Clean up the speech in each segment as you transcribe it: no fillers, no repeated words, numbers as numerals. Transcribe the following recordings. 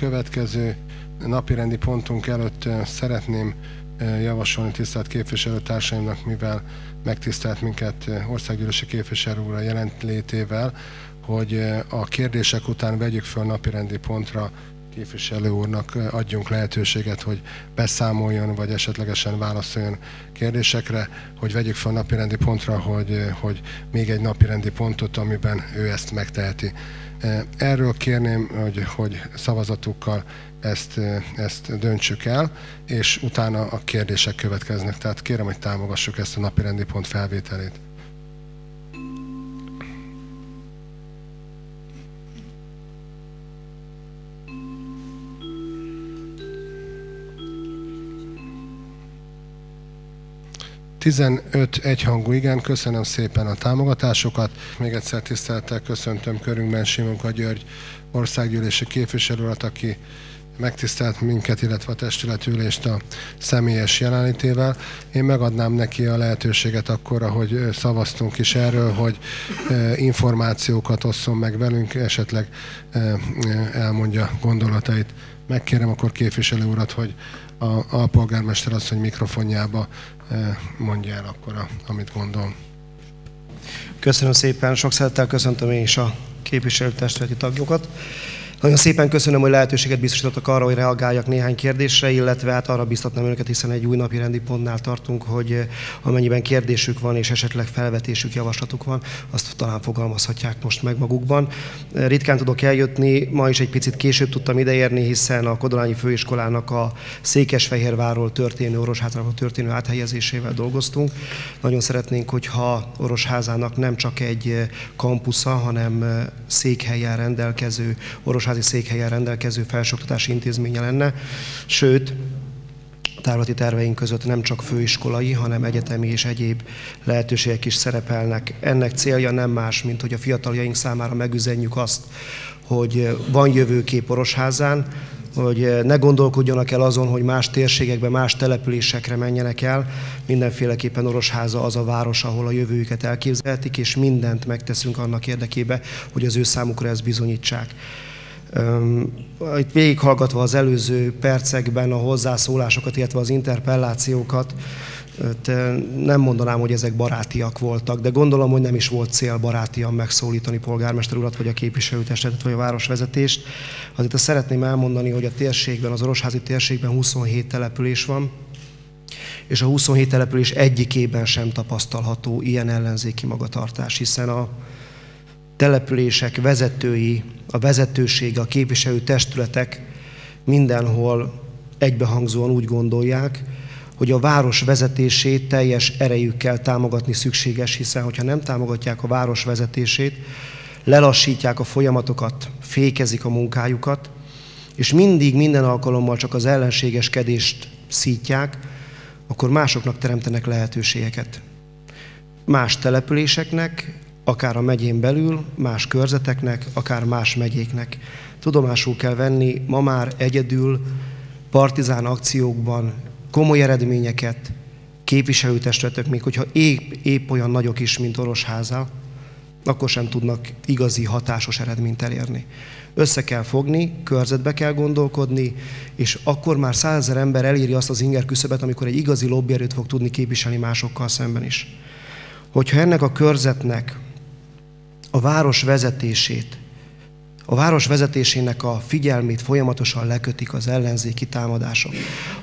következő napirendi pontunk előtt szeretném javasolni tisztelt képviselőtársaimnak, mivel megtisztelt minket országgyűlési képviselő úr a jelenlétével, hogy a kérdések után vegyük fel napirendi pontra képviselő úrnak, adjunk lehetőséget, hogy beszámoljon, vagy esetlegesen válaszoljon kérdésekre, hogy vegyük fel napirendi pontra, hogy még egy napirendi pontot, amiben ő ezt megteheti. Erről kérném, hogy szavazatukkal ezt döntsük el, és utána a kérdések következnek. Tehát kérem, hogy támogassuk ezt a napirendi pont felvételét. egyhangú igen, köszönöm szépen a támogatásokat. Még egyszer tisztelettel köszöntöm körünkben Simonka György országgyűlési képviselő urat, aki megtisztelt minket, illetve a testületülést a személyes jelenlétével. Én megadnám neki a lehetőséget akkor, ahogy szavaztunk is erről, hogy információkat osszon meg velünk, esetleg elmondja gondolatait. Megkérem akkor képviselő urat, hogy a alpolgármester asszony mikrofonjába mondja el akkor, amit gondol. Köszönöm szépen, sok szeretettel köszöntöm én is a képviselőtestületi tagokat. Nagyon szépen köszönöm, hogy lehetőséget biztosítottak arra, hogy reagáljak néhány kérdésre, illetve hát arra biztatnám önöket, hiszen egy új napi rendi pontnál tartunk, hogy amennyiben kérdésük van és esetleg felvetésük, javaslatuk van, azt talán fogalmazhatják most meg magukban. Ritkán tudok eljutni, ma is egy picit később tudtam ideérni, hiszen a Kodolányi Főiskolának a Székesfehérvárról történő, Orosházáról történő áthelyezésével dolgoztunk. Nagyon szeretnénk, hogyha Orosházának nem csak egy kampusza, hanem székhelyen rendelkező, orosházi székhelyen rendelkező felsőoktatási intézménye lenne, sőt, a távlati terveink között nem csak főiskolai, hanem egyetemi és egyéb lehetőségek is szerepelnek. Ennek célja nem más, mint hogy a fiataljaink számára megüzenjük azt, hogy van jövőkép Orosházán, hogy ne gondolkodjanak el azon, hogy más térségekbe, más településekre menjenek el. Mindenféleképpen Orosháza az a város, ahol a jövőjüket elképzelhetik, és mindent megteszünk annak érdekébe, hogy az ő számukra ezt bizonyítsák. Itt végighallgatva az előző percekben a hozzászólásokat, illetve az interpellációkat, nem mondanám, hogy ezek barátiak voltak, de gondolom, hogy nem is volt cél barátian megszólítani polgármester urat, vagy a képviselőtestületet, vagy a városvezetést. Azért azt szeretném elmondani, hogy a térségben, az orosházi térségben 27 település van, és a 27 település egyikében sem tapasztalható ilyen ellenzéki magatartás, hiszen a települések vezetői, a vezetőség, a képviselő testületek mindenhol egybehangzóan úgy gondolják, hogy a város vezetését teljes erejükkel támogatni szükséges, hiszen hogyha nem támogatják a város vezetését, lelassítják a folyamatokat, fékezik a munkájukat, és mindig, minden alkalommal csak az ellenségeskedést szítják, akkor másoknak teremtenek lehetőségeket. Más településeknek, akár a megyén belül, más körzeteknek, akár más megyéknek. Tudomásul kell venni, ma már egyedül partizán akciókban komoly eredményeket képviselőtestületek, még hogyha épp olyan nagyok is, mint Orosháza, akkor sem tudnak igazi, hatásos eredményt elérni. Össze kell fogni, körzetbe kell gondolkodni, és akkor már 100 000 ember eléri azt az inger küszöbet, amikor egy igazi lobbyerőt fog tudni képviselni másokkal szemben is. Hogyha ennek a körzetnek a város vezetését, a város vezetésének a figyelmét folyamatosan lekötik az ellenzéki támadások,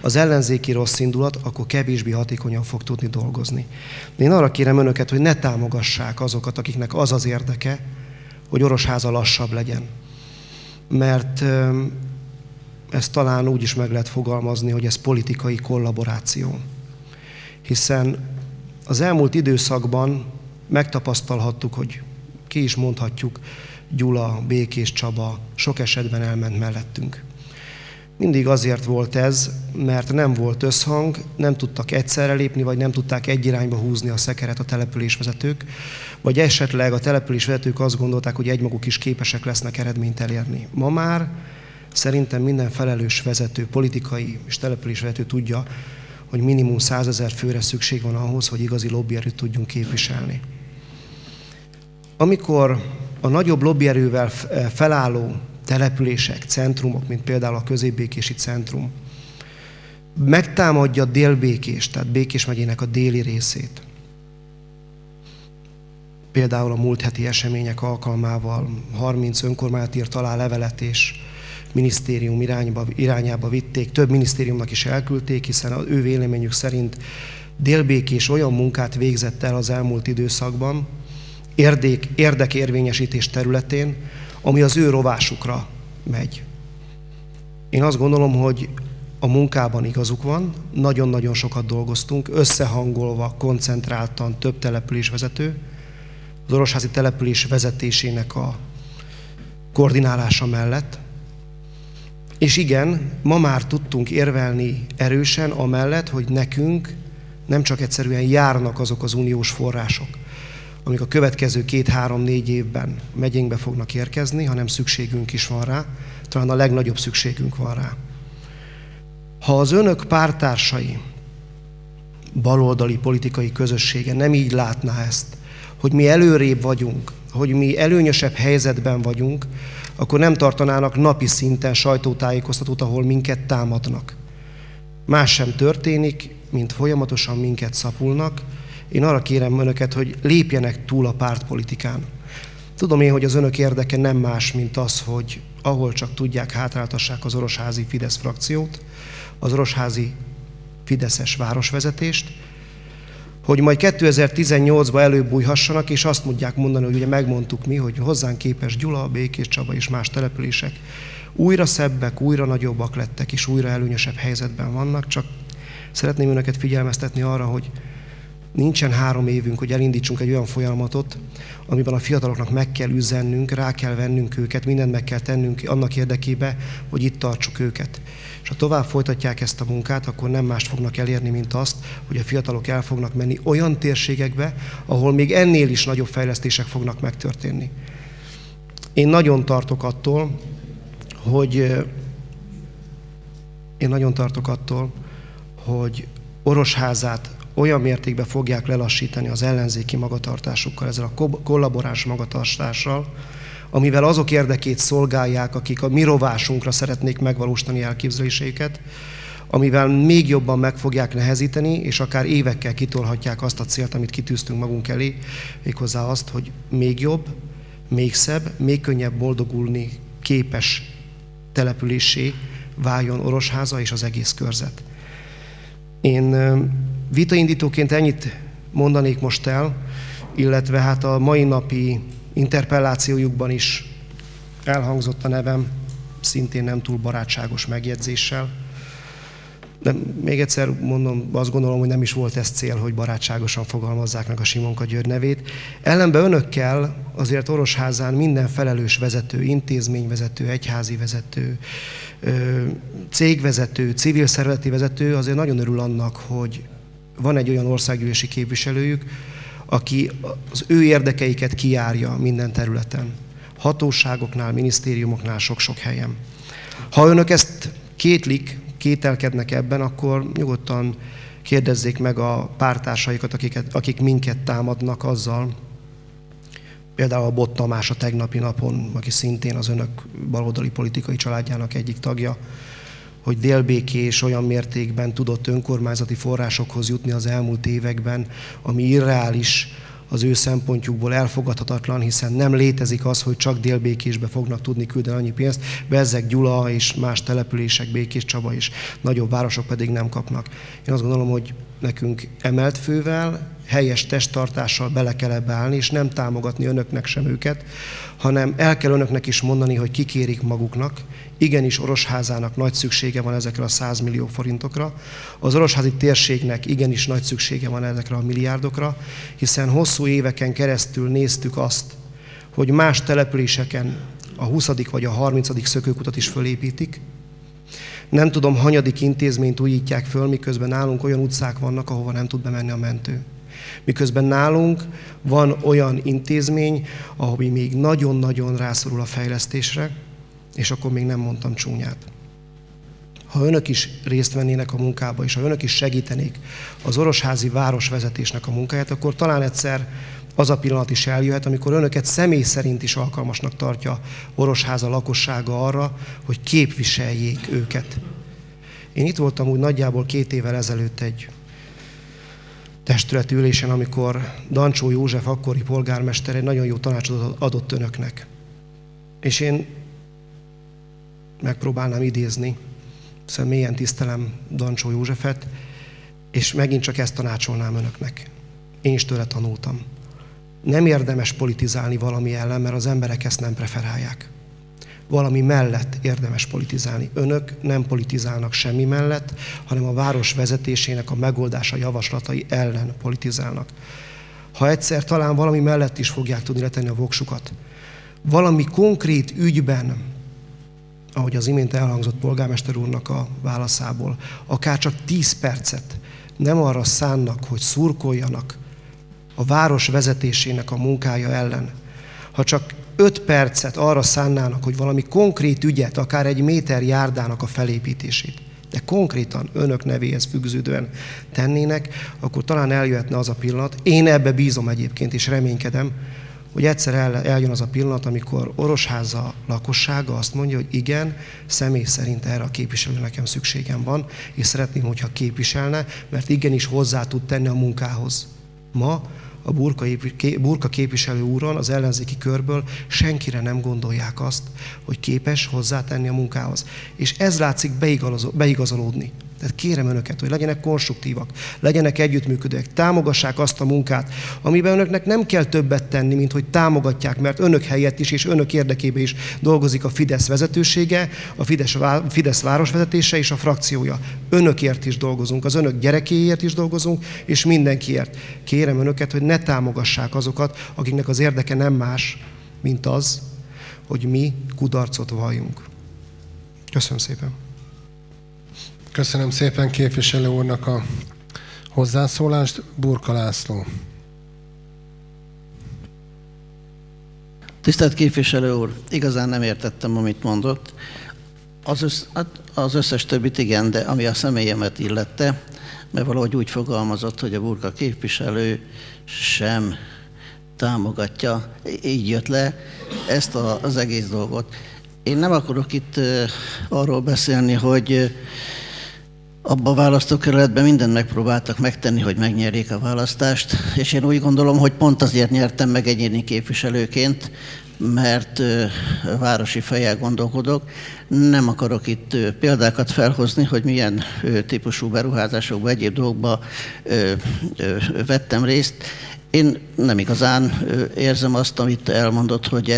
az ellenzéki rossz indulat, akkor kevésbé hatékonyan fog tudni dolgozni. Én arra kérem önöket, hogy ne támogassák azokat, akiknek az az érdeke, hogy Orosháza lassabb legyen. Mert ezt talán úgy is meg lehet fogalmazni, hogy ez politikai kollaboráció. Hiszen az elmúlt időszakban megtapasztalhattuk, hogy ki is mondhatjuk, Gyula, Békés Csaba sok esetben elment mellettünk. Mindig azért volt ez, mert nem volt összhang, nem tudtak egyszerre lépni, vagy nem tudták egy irányba húzni a szekeret a településvezetők, vagy esetleg a településvezetők azt gondolták, hogy egymaguk is képesek lesznek eredményt elérni. Ma már szerintem minden felelős vezető, politikai és településvezető tudja, hogy minimum 100 000 főre szükség van ahhoz, hogy igazi lobbyerőt tudjunk képviselni. Amikor a nagyobb lobbyerővel felálló települések, centrumok, mint például a középbékési centrum, megtámadja Dél-Békés, tehát Békés megyének a déli részét. Például a múlt heti események alkalmával 30 önkormányzat írt alá levelet, és minisztérium irányába vitték, több minisztériumnak is elküldték, hiszen az ő véleményük szerint Dél-Békés olyan munkát végzett el az elmúlt időszakban, érdekérvényesítés területén, ami az ő rovásukra megy. Én azt gondolom, hogy a munkában igazuk van, nagyon-nagyon sokat dolgoztunk, összehangolva, koncentráltan több településvezető, az orosházi település vezetésének a koordinálása mellett. És igen, ma már tudtunk érvelni erősen amellett, hogy nekünk nem csak egyszerűen járnak azok az uniós források, amik a következő 2-3-4 évben megyénkbe fognak érkezni, hanem szükségünk is van rá, talán a legnagyobb szükségünk van rá. Ha az önök párttársai, baloldali politikai közössége nem így látná ezt, hogy mi előrébb vagyunk, hogy mi előnyösebb helyzetben vagyunk, akkor nem tartanának napi szinten sajtótájékoztatót, ahol minket támadnak. Más sem történik, mint folyamatosan minket szapulnak. Én arra kérem önöket, hogy lépjenek túl a pártpolitikán. Tudom én, hogy az önök érdeke nem más, mint az, hogy ahol csak tudják, hátráltassák az orosházi Fidesz frakciót, az orosházi fideszes városvezetést, hogy majd 2018-ban előbújhassanak, és azt tudják mondani, hogy ugye megmondtuk mi, hogy hozzánk képes Gyula, Békés Csaba és más települések újra szebbek, újra nagyobbak lettek, és újra előnyösebb helyzetben vannak, csak szeretném önöket figyelmeztetni arra, hogy nincsen 3 évünk, hogy elindítsunk egy olyan folyamatot, amiben a fiataloknak meg kell üzennünk, rá kell vennünk őket, mindent meg kell tennünk annak érdekében, hogy itt tartsuk őket. És ha tovább folytatják ezt a munkát, akkor nem mást fognak elérni, mint azt, hogy a fiatalok el fognak menni olyan térségekbe, ahol még ennél is nagyobb fejlesztések fognak megtörténni. Én nagyon tartok attól, hogy Orosházát olyan mértékben fogják lelassítani az ellenzéki magatartásukkal, ezzel a kollaboráns magatartással, amivel azok érdekét szolgálják, akik a mi rovásunkra szeretnék megvalósítani elképzeléseiket, amivel még jobban meg fogják nehezíteni, és akár évekkel kitolhatják azt a célt, amit kitűztünk magunk elé, méghozzá azt, hogy még jobb, még szebb, még könnyebb boldogulni képes településé váljon Orosháza és az egész körzet. Én vitaindítóként ennyit mondanék most el, illetve hát a mai napi interpellációjukban is elhangzott a nevem, szintén nem túl barátságos megjegyzéssel. De még egyszer mondom, azt gondolom, hogy nem is volt ez cél, hogy barátságosan fogalmazzák meg a Simonka György nevét. Ellenben önökkel azért Orosházán minden felelős vezető, intézményvezető, egyházi vezető, cégvezető, civil szervezeti vezető azért nagyon örül annak, hogy van egy olyan országgyűlési képviselőjük, aki az ő érdekeiket kijárja minden területen. Hatóságoknál, minisztériumoknál, sok-sok helyen. Ha önök ezt kételkednek ebben, akkor nyugodtan kérdezzék meg a pártársaikat, akik minket támadnak azzal, például a Bot Tamás a tegnapi napon, aki szintén az önök baloldali politikai családjának egyik tagja, hogy Dél-Békés olyan mértékben tudott önkormányzati forrásokhoz jutni az elmúlt években, ami irreális, az ő szempontjukból elfogadhatatlan, hiszen nem létezik az, hogy csak Dél-Békésbe fognak tudni küldeni annyi pénzt, Bezzeg, Gyula és más települések, Békés Csaba és nagyobb városok pedig nem kapnak. Én azt gondolom, hogy nekünk emelt fővel, helyes testtartással bele kell ebbe állni, és nem támogatni önöknek sem őket, hanem el kell önöknek is mondani, hogy kikérik maguknak. Igenis Orosházának nagy szüksége van ezekre a 100 millió forintokra. Az orosházi térségnek igenis nagy szüksége van ezekre a milliárdokra, hiszen hosszú éveken keresztül néztük azt, hogy más településeken a 20. vagy a 30. szökőkutat is fölépítik. Nem tudom, hanyadik intézményt újítják föl, miközben nálunk olyan utcák vannak, ahova nem tud bemenni a mentő. Miközben nálunk van olyan intézmény, ahol még nagyon-nagyon rászorul a fejlesztésre, és akkor még nem mondtam csúnyát. Ha önök is részt vennének a munkába, és ha önök is segítenék az orosházi városvezetésnek a munkáját, akkor talán egyszer az a pillanat is eljöhet, amikor önöket személy szerint is alkalmasnak tartja Orosháza lakossága arra, hogy képviseljék őket. Én itt voltam úgy nagyjából 2 évvel ezelőtt egy testületi ülésen, amikor Dancsó József akkori polgármester egy nagyon jó tanácsot adott önöknek. És én megpróbálnám idézni, hiszen mélyen tisztelem Dancsó Józsefet, és megint csak ezt tanácsolnám önöknek. Én is tőle tanultam. Nem érdemes politizálni valami ellen, mert az emberek ezt nem preferálják. Valami mellett érdemes politizálni. Önök nem politizálnak semmi mellett, hanem a város vezetésének a megoldása javaslatai ellen politizálnak. Ha egyszer talán valami mellett is fogják tudni letenni a voksukat, valami konkrét ügyben, ahogy az imént elhangzott polgármester úrnak a válaszából, akár csak 10 percet nem arra szánnak, hogy szurkoljanak a város vezetésének a munkája ellen, ha csak 5 percet arra szánnának, hogy valami konkrét ügyet, akár egy méter járdának a felépítését, de konkrétan önök nevéhez függződően tennének, akkor talán eljöhetne az a pillanat, én ebbe bízom egyébként és reménykedem, hogy egyszer eljön az a pillanat, amikor Orosháza lakossága azt mondja, hogy igen, személy szerint erre a képviselőre nekem szükségem van, és szeretném, hogyha képviselne, mert igenis hozzá tud tenni a munkához. Ma a Burka képviselő úron az ellenzéki körből senkire nem gondolják azt, hogy képes hozzátenni a munkához. És ez látszik beigazolódni. Tehát kérem önöket, hogy legyenek konstruktívak, legyenek együttműködőek, támogassák azt a munkát, amiben önöknek nem kell többet tenni, mint hogy támogatják, mert önök helyett is és önök érdekében is dolgozik a Fidesz vezetősége, a Fidesz városvezetése és a frakciója. Önökért is dolgozunk, az önök gyerekéért is dolgozunk, és mindenkiért. Kérem önöket, hogy ne támogassák azokat, akiknek az érdeke nem más, mint az, hogy mi kudarcot valljunk. Köszönöm szépen. Köszönöm szépen képviselő úrnak a hozzászólást. Burka László. Tisztelt képviselő úr, igazán nem értettem, amit mondott. Az összes többit igen, de ami a személyemet illette, mert valahogy úgy fogalmazott, hogy a Burka képviselő sem támogatja, így jött le ezt az egész dolgot. Én nem akarok itt arról beszélni, hogy abban a választókerületben mindent megpróbáltak megtenni, hogy megnyerjék a választást, és én úgy gondolom, hogy pont azért nyertem meg egyéni képviselőként, mert városi fejjel gondolkodok. Nem akarok itt példákat felhozni, hogy milyen típusú beruházásokba, egyéb dolgokba vettem részt. Én nem igazán érzem azt, amit elmondott, hogy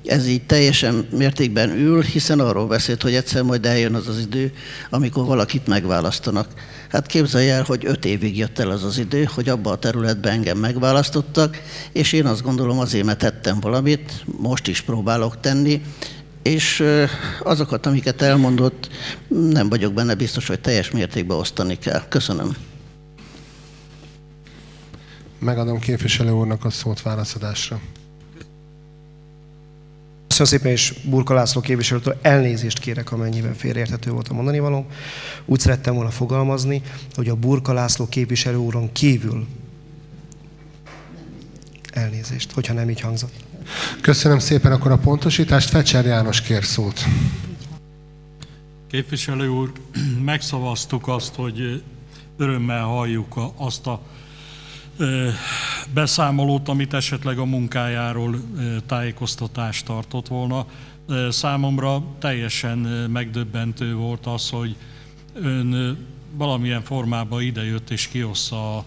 ez így teljesen mértékben ül, hiszen arról beszélt, hogy egyszer majd eljön az az idő, amikor valakit megválasztanak. Hát képzelj el, hogy 5 évig jött el az az idő, hogy abba a területben engem megválasztottak, és én azt gondolom, azért mert tettem valamit, most is próbálok tenni, és azokat, amiket elmondott, nem vagyok benne biztos, hogy teljes mértékben osztani kell. Köszönöm. Megadom képviselő úrnak a szót válaszadásra. Köszönöm szépen, és Burka László képviselőtől elnézést kérek, amennyiben félreérthető volt a mondani való. Úgy szerettem volna fogalmazni, hogy a Burka László képviselő úron kívül elnézést, hogyha nem így hangzott. Köszönöm szépen akkor a pontosítást. Fecser János kér szót. Képviselő úr, megszavaztuk azt, hogy örömmel halljuk azt a beszámolót, amit esetleg a munkájáról tájékoztatást tartott volna. Számomra teljesen megdöbbentő volt az, hogy ön valamilyen formában idejött és kiossza az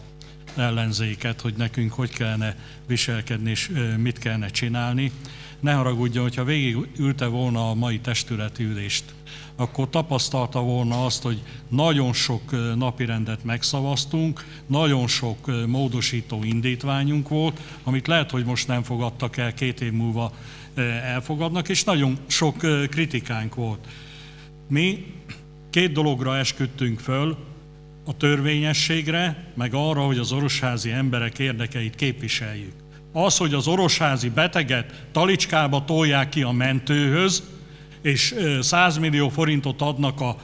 ellenzéket, hogy nekünk hogy kellene viselkedni és mit kellene csinálni. Ne haragudjon, hogyha végigülte volna a mai testületi ülést, akkor tapasztalta volna azt, hogy nagyon sok napirendet megszavaztunk, nagyon sok módosító indítványunk volt, amit lehet, hogy most nem fogadtak el, 2 év múlva elfogadnak, és nagyon sok kritikánk volt. Mi 2 dologra esküdtünk föl, a törvényességre, meg arra, hogy az orosházi emberek érdekeit képviseljük. Az, hogy az orosházi beteget talicskába tolják ki a mentőhöz, és 100 millió forintot adnak a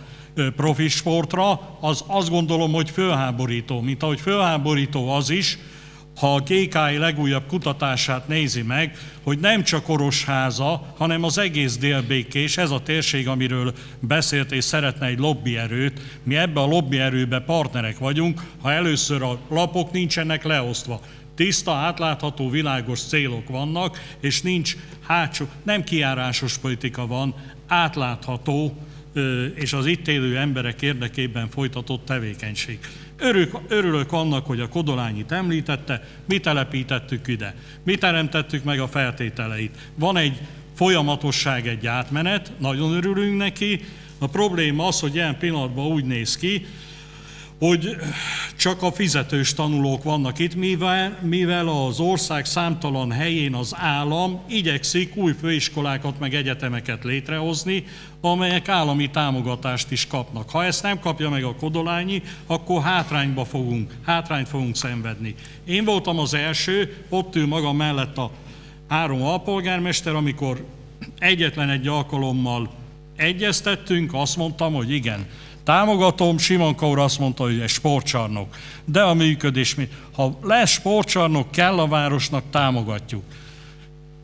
profi sportra, az azt gondolom, hogy fölháborító. Mint ahogy fölháborító az is, ha a GKI legújabb kutatását nézi meg, hogy nem csak Orosháza, hanem az egész Dél-Békés, ez a térség, amiről beszélt és szeretne egy lobbyerőt, mi ebbe a lobbyerőbe partnerek vagyunk, ha először a lapok nincsenek leosztva. Tiszta, átlátható, világos célok vannak, és nincs hátsó, nem kijárásos politika van, átlátható és az itt élő emberek érdekében folytatott tevékenység. Örülök annak, hogy a Kodolányit említette, mi telepítettük ide, mi teremtettük meg a feltételeit. Van egy folyamatosság, egy átmenet, nagyon örülünk neki. A probléma az, hogy ilyen pillanatban úgy néz ki, hogy csak a fizetős tanulók vannak itt, mivel az ország számtalan helyén az állam igyekszik új főiskolákat meg egyetemeket létrehozni, amelyek állami támogatást is kapnak. Ha ezt nem kapja meg a Kodolányi, akkor hátrányt fogunk szenvedni. Én voltam az első, ott ül maga mellett a 3 alpolgármester, amikor egyetlen egy alkalommal egyeztettünk, azt mondtam, hogy igen, támogatom, Simonka úr azt mondta, hogy egy sportcsarnok. De a működés, ha lesz sportcsarnok, kell a városnak, támogatjuk.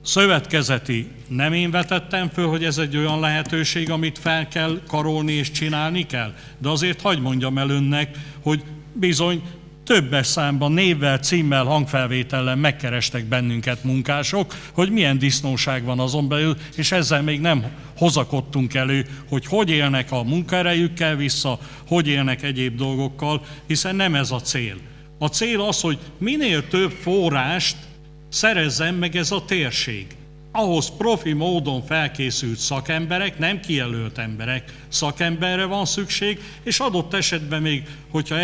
Szövetkezeti nem én vetettem föl, hogy ez egy olyan lehetőség, amit fel kell karolni és csinálni kell. De azért hadd mondjam el önnek, hogy bizony többes számban névvel, címmel, hangfelvétellel megkerestek bennünket munkások, hogy milyen disznóság van azon belül, és ezzel még nem hozakodtunk elő, hogy élnek a munkaerejükkel vissza, hogy élnek egyéb dolgokkal, hiszen nem ez a cél. A cél az, hogy minél több forrást szerezzen meg ez a térség. Ahhoz profi módon felkészült szakemberek, nem kijelölt emberek, szakemberre van szükség, és adott esetben még, hogyha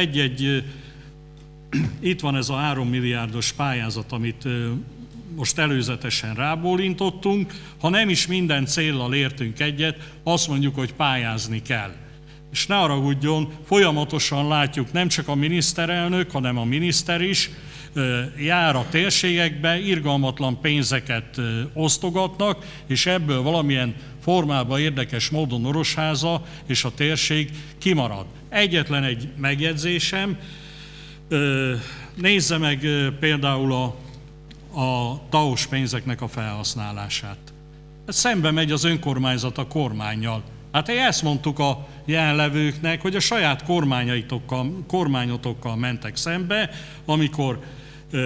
itt van ez a 3 milliárdos pályázat, amit most előzetesen rábólintottunk, ha nem is minden céllal értünk egyet, azt mondjuk, hogy pályázni kell. És ne haragudjon, folyamatosan látjuk, nem csak a miniszterelnök, hanem a miniszter is jár a térségekbe, irgalmatlan pénzeket osztogatnak, és ebből valamilyen formában érdekes módon Orosháza és a térség kimarad. Egyetlen egy megjegyzésem, nézze meg például a TAOS pénzeknek a felhasználását. Szembe megy az önkormányzat a kormánnyal. Hát ezt mondtuk a jelenlevőknek, hogy a saját kormányotokkal mentek szembe, amikor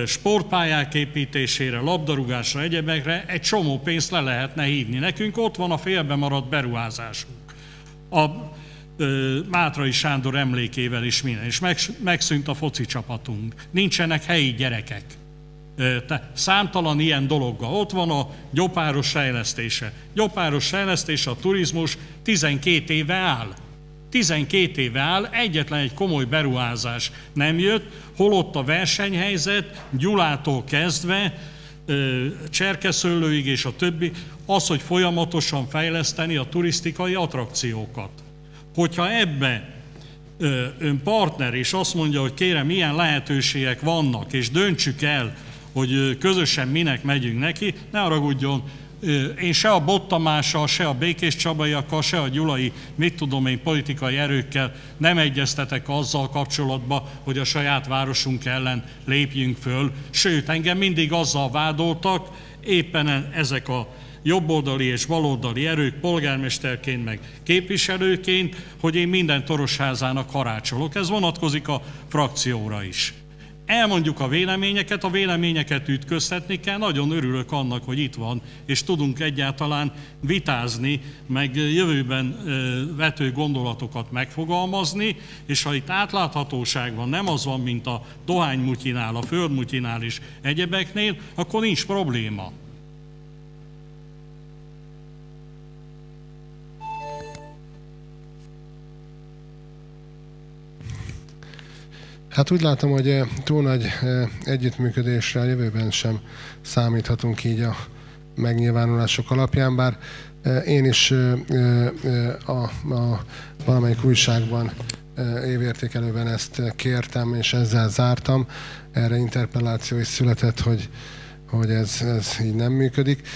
sportpályák építésére, labdarúgásra, egyebekre egy csomó pénzt le lehetne hívni. Nekünk ott van a félbe maradt beruházásunk. A Mátrai Sándor emlékével is minden, és megszűnt a foci csapatunk. Nincsenek helyi gyerekek. Számtalan ilyen dologgal. Ott van a gyopáros fejlesztése. Gyopáros fejlesztése, a turizmus 12 éve áll. 12 éve áll, egyetlen egy komoly beruházás nem jött, holott a versenyhelyzet Gyulától kezdve, Cserkeszöllőig és a többi, az, hogy folyamatosan fejleszteni a turisztikai attrakciókat. Hogyha ebbe ön partner, és azt mondja, hogy kérem, milyen lehetőségek vannak, és döntsük el, hogy közösen minek megyünk neki, ne haragudjon, én se a Bot Tamással, se a Békés Csabaiakkal, se a gyulai, mit tudom én, politikai erőkkel nem egyeztetek azzal kapcsolatban, hogy a saját városunk ellen lépjünk föl. Sőt, engem mindig azzal vádoltak, éppen ezek a jobboldali és baloldali erők polgármesterként meg képviselőként, hogy én minden Torosházának harácsolok. Ez vonatkozik a frakcióra is. Elmondjuk a véleményeket ütköztetni kell, nagyon örülök annak, hogy itt van, és tudunk egyáltalán vitázni, meg jövőben vető gondolatokat megfogalmazni, és ha itt átláthatóság van, nem az van, mint a dohánymutyinál, a földmutyinál és egyebeknél, akkor nincs probléma. Hát úgy látom, hogy túl nagy együttműködésre a jövőben sem számíthatunk így a megnyilvánulások alapján, bár én is valamelyik újságban évértékelőben ezt kértem, és ezzel zártam. Erre interpelláció is született, hogy ez így nem működik.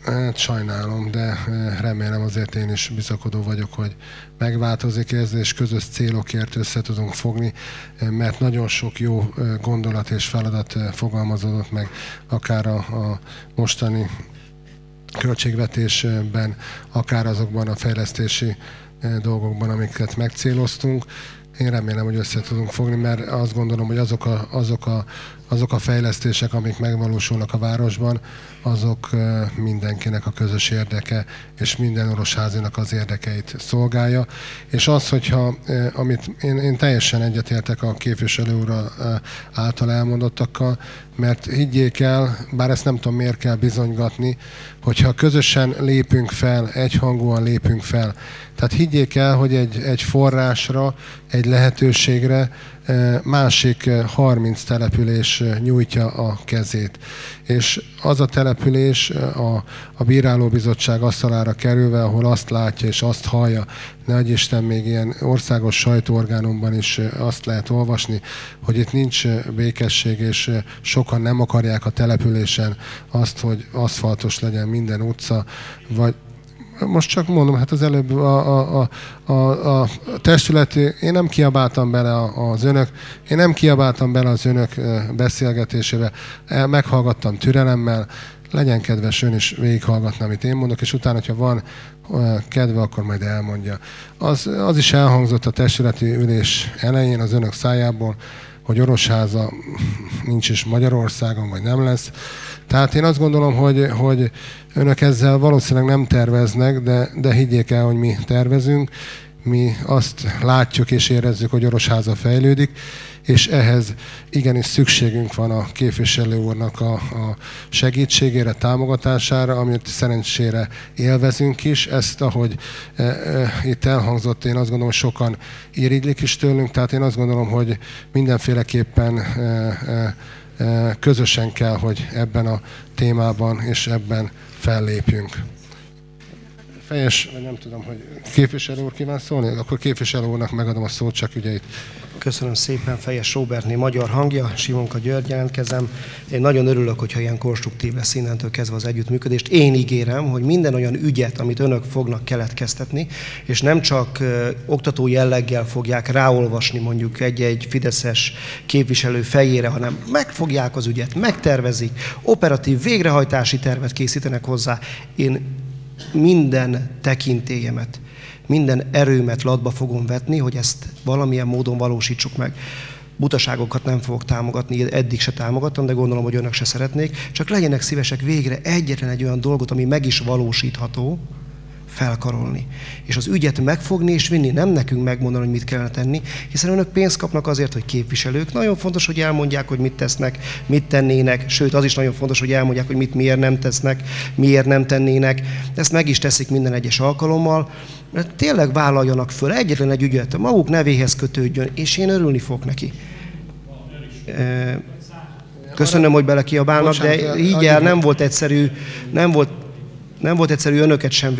Hát sajnálom, de remélem azért én is bizakodó vagyok, hogy megváltozik ez, és közös célokért össze tudunk fogni, mert nagyon sok jó gondolat és feladat fogalmazódott meg, akár a mostani költségvetésben, akár azokban a fejlesztési dolgokban, amiket megcéloztunk. Én remélem, hogy össze tudunk fogni, mert azt gondolom, hogy azok a fejlesztések, amik megvalósulnak a városban, azok mindenkinek a közös érdeke, és minden orosházinak az érdekeit szolgálja. És az, hogyha, amit én teljesen egyetértek a képviselő úr által elmondottakkal, mert higgyék el, bár ezt nem tudom miért kell bizonygatni, hogyha közösen lépünk fel, egyhangúan lépünk fel. Tehát higgyék el, hogy egy forrásra, egy lehetőségre másik 30 település nyújtja a kezét. És az a település a bírálóbizottság asztalára kerülve, ahol azt látja és azt hallja, ne adj Isten, még ilyen országos sajtóorgánumban is azt lehet olvasni, hogy itt nincs békesség, és sokan nem akarják a településen azt, hogy aszfaltos legyen minden utca, vagy most csak mondom, hát az előbb a testületi, én nem kiabáltam bele az önök beszélgetésébe, meghallgattam türelemmel, legyen kedves ön is végighallgatni, amit én mondok, és utána, ha van kedve, akkor majd elmondja. Az is elhangzott a testületi ülés elején az önök szájából, hogy Orosháza nincs is Magyarországon, vagy nem lesz. Tehát én azt gondolom, hogy önök ezzel valószínűleg nem terveznek, de higgyék el, hogy mi tervezünk. Mi azt látjuk és érezzük, hogy Orosháza fejlődik, és ehhez igenis szükségünk van a képviselő úrnak a segítségére, támogatására, amit szerencsére élvezünk is. Ezt, ahogy itt elhangzott, én azt gondolom, hogy sokan irigylik is tőlünk, tehát én azt gondolom, hogy mindenféleképpen közösen kell, hogy ebben a témában és ebben fellépjünk. Fejes, nem tudom, hogy képviselő úr kíván szólni? Akkor képviselő úrnak megadom a szót, csak ügyeit. Köszönöm szépen, Fejes Róbertné, Magyar Hangja, Simonka György jelentkezem. Én nagyon örülök, hogyha ilyen konstruktív lesz innentől kezdve az együttműködést. Én ígérem, hogy minden olyan ügyet, amit önök fognak keletkeztetni, és nem csak oktató jelleggel fogják ráolvasni mondjuk egy fideszes képviselő fejére, hanem megfogják az ügyet, megtervezik, operatív végrehajtási tervet készítenek hozzá. Én minden tekintélyemet, minden erőmet latba fogom vetni, hogy ezt valamilyen módon valósítsuk meg. Butaságokat nem fogok támogatni, eddig se támogattam, de gondolom, hogy önök se szeretnék. Csak legyenek szívesek végre egyetlen egy olyan dolgot, ami meg is valósítható, felkarolni. És az ügyet megfogni és vinni, nem nekünk megmondani, hogy mit kellene tenni, hiszen önök pénzt kapnak azért, hogy képviselők. Nagyon fontos, hogy elmondják, hogy mit tesznek, mit tennének, sőt, az is nagyon fontos, hogy elmondják, hogy mit miért nem tesznek, miért nem tennének. Ezt meg is teszik minden egyes alkalommal, mert tényleg vállaljanak föl egyetlen egy ügyet, a maguk nevéhez kötődjön, és én örülni fogok neki. Köszönöm, hogy belekiabálnak, de így el, nem volt egyszerű önöket sem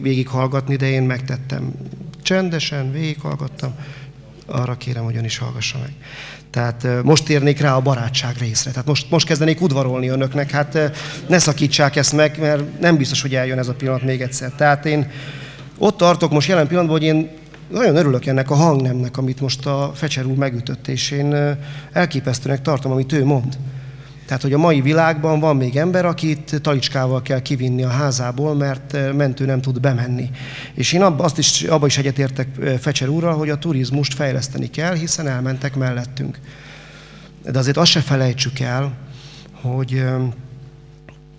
végighallgatni, de én megtettem. Csendesen végighallgattam. Arra kérem, hogy ön is hallgassa meg. Tehát most térnék rá a barátság részre. Tehát most kezdenék udvarolni önöknek. Hát ne szakítsák ezt meg, mert nem biztos, hogy eljön ez a pillanat még egyszer. Tehát én ott tartok most jelen pillanatban, hogy én nagyon örülök ennek a hangnemnek, amit most a Fecser úr megütött, és én elképesztőnek tartom, amit ő mond. Tehát, hogy a mai világban van még ember, akit talicskával kell kivinni a házából, mert mentő nem tud bemenni. És én abba is egyetértek Fecser úrral, hogy a turizmust fejleszteni kell, hiszen elmentek mellettünk. De azért azt se felejtsük el, hogy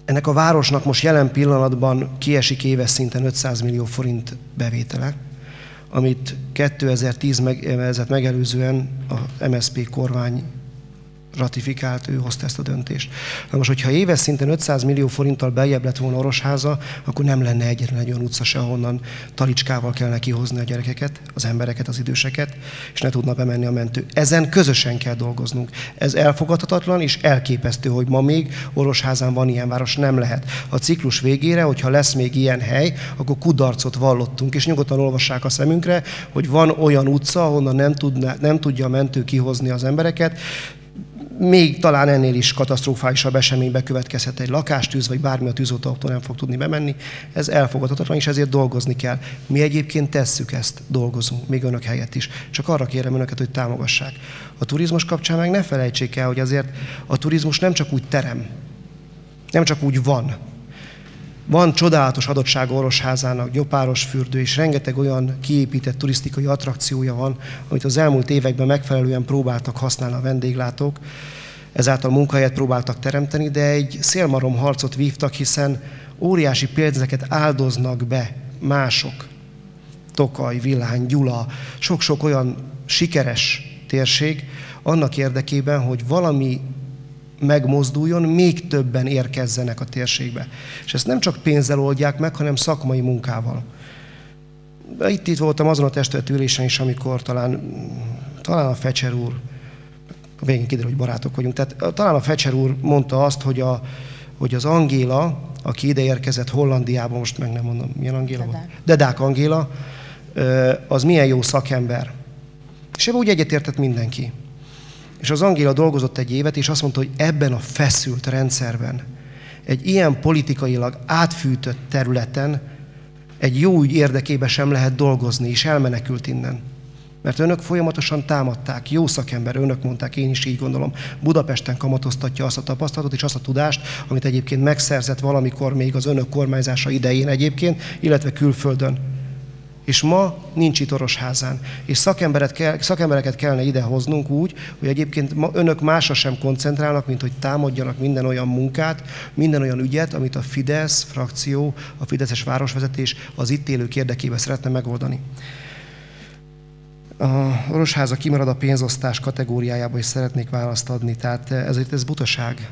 ennek a városnak most jelen pillanatban kiesik éves szinten 500 millió forint bevétele, amit 2010-et megelőzően a MSZP kormány ratifikált, ő hozta ezt a döntést. Na most, hogyha éves szinten 500 millió forinttal beljebb lett volna Orosháza, akkor nem lenne egyetlen egy olyan utca se, ahonnan talicskával kellene kihozni a gyerekeket, az embereket, az időseket, és ne tudna bemenni a mentő. Ezen közösen kell dolgoznunk. Ez elfogadhatatlan és elképesztő, hogy ma még Orosházán van ilyen város, nem lehet. A ciklus végére, hogyha lesz még ilyen hely, akkor kudarcot vallottunk, és nyugodtan olvassák a szemünkre, hogy van olyan utca, ahonnan nem tudja a mentő kihozni az embereket. még talán ennél is katasztrofálisabb eseménybe következhet egy lakástűz, vagy bármi, a tűzoltóautó nem fog tudni bemenni. Ez elfogadhatatlan, és ezért dolgozni kell. Mi egyébként tesszük ezt, dolgozunk, még önök helyett is. Csak arra kérem önöket, hogy támogassák. A turizmus kapcsán meg ne felejtsék el, hogy azért a turizmus nem csak úgy terem, nem csak úgy van. Van csodálatos adottsága Orosházának, Gyopárosfürdő, és rengeteg olyan kiépített turisztikai attrakciója van, amit az elmúlt években megfelelően próbáltak használni a vendéglátók, ezáltal munkahelyet próbáltak teremteni, de egy szélmalom harcot vívtak, hiszen óriási pénzeket áldoznak be mások. Tokaj, Villány, Gyula, sok-sok olyan sikeres térség annak érdekében, hogy valami megmozduljon, még többen érkezzenek a térségbe. És ezt nem csak pénzzel oldják meg, hanem szakmai munkával. Itt voltam azon a testület ülésen is, amikor talán a Fecser úr, a végén kiderül, hogy barátok vagyunk, tehát talán a Fecser úr mondta azt, hogy az Angéla, aki ide érkezett Hollandiába, most meg nem mondom, milyen Angéla volt? Dedák Angéla, az milyen jó szakember. És ebben úgy egyetértett mindenki. És az Angéla dolgozott egy évet, és azt mondta, hogy ebben a feszült rendszerben, egy ilyen politikailag átfűtött területen egy jó ügy érdekében sem lehet dolgozni, és elmenekült innen. Mert önök folyamatosan támadták, jó szakember, önök mondták, én is így gondolom, Budapesten kamatoztatja azt a tapasztalatot és azt a tudást, amit egyébként megszerzett valamikor még az önök kormányzása idején egyébként, illetve külföldön. És ma nincs itt Orosházán. És szakembereket kellene idehoznunk úgy, hogy egyébként ma önök másra sem koncentrálnak, mint hogy támadjanak minden olyan munkát, minden olyan ügyet, amit a Fidesz frakció, a fideszes városvezetés az itt élők érdekében szeretne megoldani. A Orosháza kimarad a pénzosztás kategóriájába, és szeretnék választ adni, tehát ez butaság.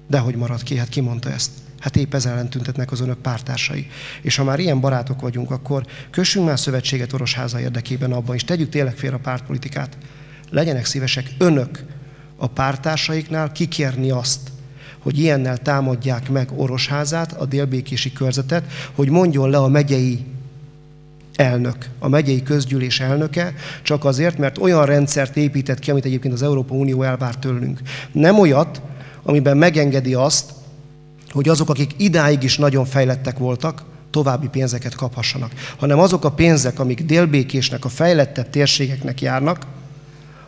Dehogy marad ki, hát ki mondta ezt? Hát épp ezzel ellen tüntetnek az önök pártársai. És ha már ilyen barátok vagyunk, akkor kössünk már szövetséget Orosháza érdekében abban, és tegyük tényleg félre a pártpolitikát. Legyenek szívesek önök a párttársaiknál kikérni azt, hogy ilyennel támadják meg Orosházát, a délbékési körzetet, hogy mondjon le a megyei elnök, a megyei közgyűlés elnöke, csak azért, mert olyan rendszert épített ki, amit egyébként az Európai Unió elvár tőlünk. Nem olyat, amiben megengedi azt, hogy azok, akik idáig is nagyon fejlettek voltak, további pénzeket kaphassanak, hanem azok a pénzek, amik délbékésnek, a fejlettebb térségeknek járnak,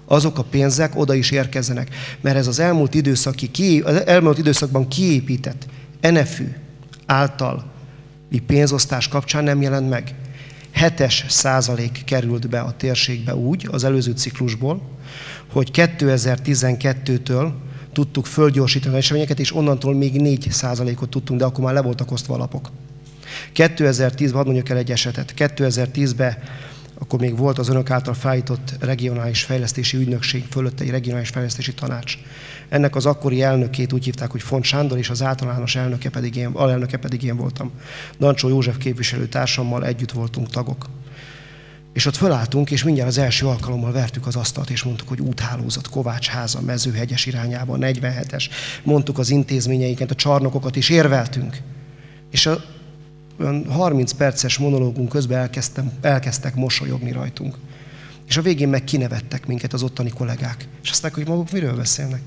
azok a pénzek oda is érkezzenek. Mert ez az elmúlt időszakban kiépített NFÜ által pénzosztás kapcsán nem jelent meg. 7% került be a térségbe úgy, az előző ciklusból, hogy 2012-től tudtuk fölgyorsítani a eseményeket, és onnantól még 4%-ot tudtunk, de akkor már le voltak osztva a lapok. 2010-ben, hadd mondjuk el egy esetet, 2010-ben akkor még volt az önök által felállított regionális fejlesztési ügynökség fölött egy regionális fejlesztési tanács. Ennek az akkori elnökét úgy hívták, hogy Font Sándor, és az általános alelnöke pedig én voltam. Dancsó József képviselőtársammal együtt voltunk tagok. És ott fölálltunk, és mindjárt az első alkalommal vertük az asztalt, és mondtuk, hogy úthálózat, Kovácsháza, Mezőhegyes irányába, 47-es. Mondtuk az intézményeinket, a csarnokokat, és érveltünk. És olyan 30 perces monológunk közben elkezdtek mosolyogni rajtunk. És a végén meg kinevettek minket az ottani kollégák. És azt mondták, hogy maguk miről beszélnek?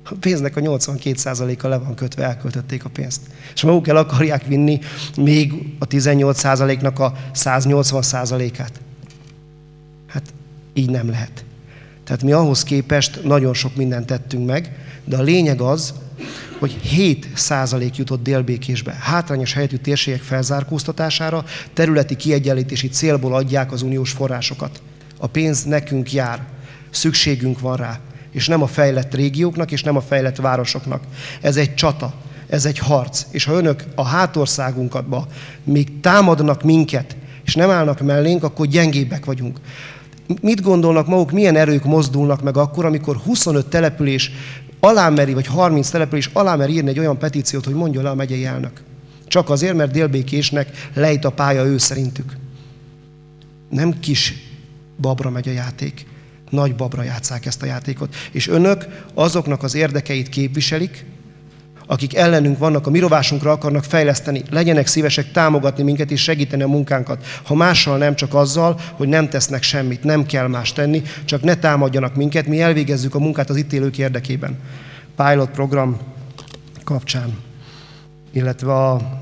A pénznek a 82%-a le van kötve, elköltötték a pénzt. És maguk el akarják vinni még a 18%-nak a 180%-át. Hát így nem lehet. Tehát mi ahhoz képest nagyon sok mindent tettünk meg, de a lényeg az, hogy 7% jutott Délbékésbe. Hátrányos helyzetű térségek felzárkóztatására területi kiegyenlítési célból adják az uniós forrásokat. A pénz nekünk jár, szükségünk van rá, és nem a fejlett régióknak, és nem a fejlett városoknak. Ez egy csata, ez egy harc. És ha önök a hátországunkba még támadnak minket, és nem állnak mellénk, akkor gyengébbek vagyunk. Mit gondolnak maguk, milyen erők mozdulnak meg akkor, amikor 25 település alámeri, vagy 30 település alámer írni egy olyan petíciót, hogy mondja le a megyei elnök. Csak azért, mert Délbékésnek lejt a pálya ő szerintük. Nem kis babra megy a játék, nagy babra játsszák ezt a játékot. És önök azoknak az érdekeit képviselik, akik ellenünk vannak, a mi rovásunkra akarnak fejleszteni, legyenek szívesek támogatni minket és segíteni a munkánkat. Ha mással nem, csak azzal, hogy nem tesznek semmit, nem kell más tenni, csak ne támadjanak minket, mi elvégezzük a munkát az itt élők érdekében. Pilot program kapcsán, illetve a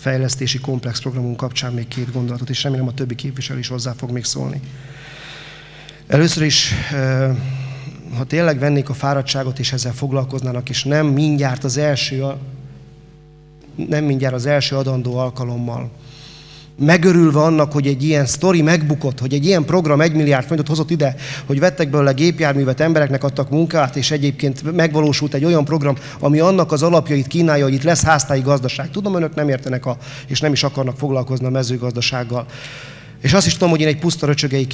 fejlesztési komplex programunk kapcsán még 2 gondolatot, és remélem a többi képviselő is hozzá fog még szólni. Először is, ha tényleg vennék a fáradtságot és ezzel foglalkoznának, és nem mindjárt az első adandó alkalommal, megörülve annak, hogy egy ilyen sztori megbukott, hogy egy ilyen program 1 milliárd forintot hozott ide, hogy vettek belőle gépjárművet, embereknek adtak munkát, és egyébként megvalósult egy olyan program, ami annak az alapjait kínálja, hogy itt lesz háztáji gazdaság. Tudom, önök nem értenek és nem is akarnak foglalkozni a mezőgazdasággal. És azt is tudom, hogy én egy puszta röcsögei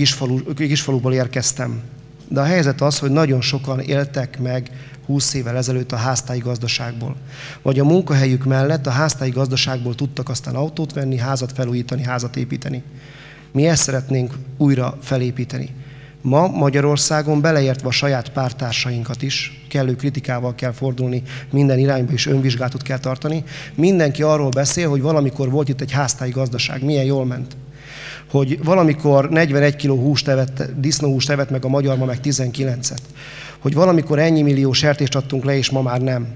kisfaluból érkeztem. De a helyzet az, hogy nagyon sokan éltek meg 20 évvel ezelőtt a háztáji gazdaságból. Vagy a munkahelyük mellett a háztáji gazdaságból tudtak aztán autót venni, házat felújítani, házat építeni. Mi ezt szeretnénk újra felépíteni. Ma Magyarországon, beleértve a saját párttársainkat is, kellő kritikával kell fordulni minden irányba, és önvizsgálatot kell tartani. Mindenki arról beszél, hogy valamikor volt itt egy háztáji gazdaság, milyen jól ment. Hogy valamikor 41 kg disznóhúst evett meg a magyar, ma meg 19-et. Hogy valamikor ennyi millió sertést adtunk le, és ma már nem.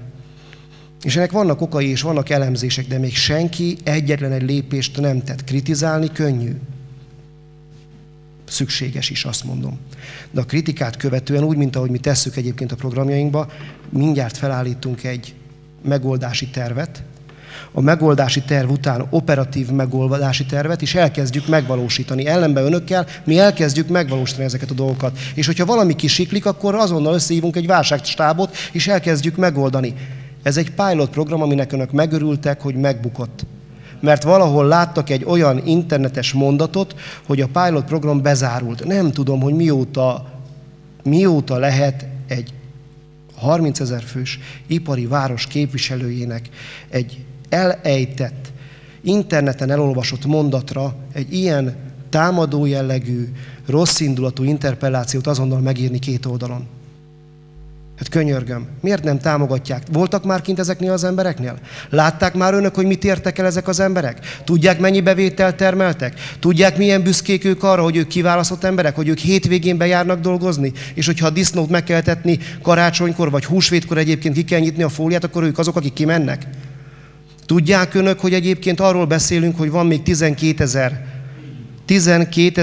És ennek vannak okai, és vannak elemzések, de még senki egyetlen egy lépést nem tett. Kritizálni könnyű. Szükséges is, azt mondom. De a kritikát követően, úgy, mint ahogy mi tesszük egyébként a programjainkba, mindjárt felállítunk egy megoldási tervet. A megoldási terv után operatív megoldási tervet, és elkezdjük megvalósítani. Ellenben önökkel mi elkezdjük megvalósítani ezeket a dolgokat. És hogyha valami kisiklik, akkor azonnal összehívunk egy válságstábot, és elkezdjük megoldani. Ez egy pilot program, aminek önök megörültek, hogy megbukott. Mert valahol láttak egy olyan internetes mondatot, hogy a pilot program bezárult. Nem tudom, hogy mióta lehet egy 30 000 fős ipari város képviselőjének egy elejtett, interneten elolvasott mondatra egy ilyen támadó jellegű, rosszindulatú interpellációt azonnal megírni 2 oldalon. Hát könyörgöm, miért nem támogatják? Voltak már kint ezeknél az embereknél? Látták már önök, hogy mit értek el ezek az emberek? Tudják, mennyi bevételt termeltek? Tudják, milyen büszkék ők arra, hogy ők kiválasztott emberek, hogy ők hétvégén bejárnak dolgozni? És hogyha a disznót meg kell etetni karácsonykor vagy húsvétkor egyébként ki kell nyitni a fóliát, akkor ők azok, akik kimennek? Tudják önök, hogy egyébként arról beszélünk, hogy van még 12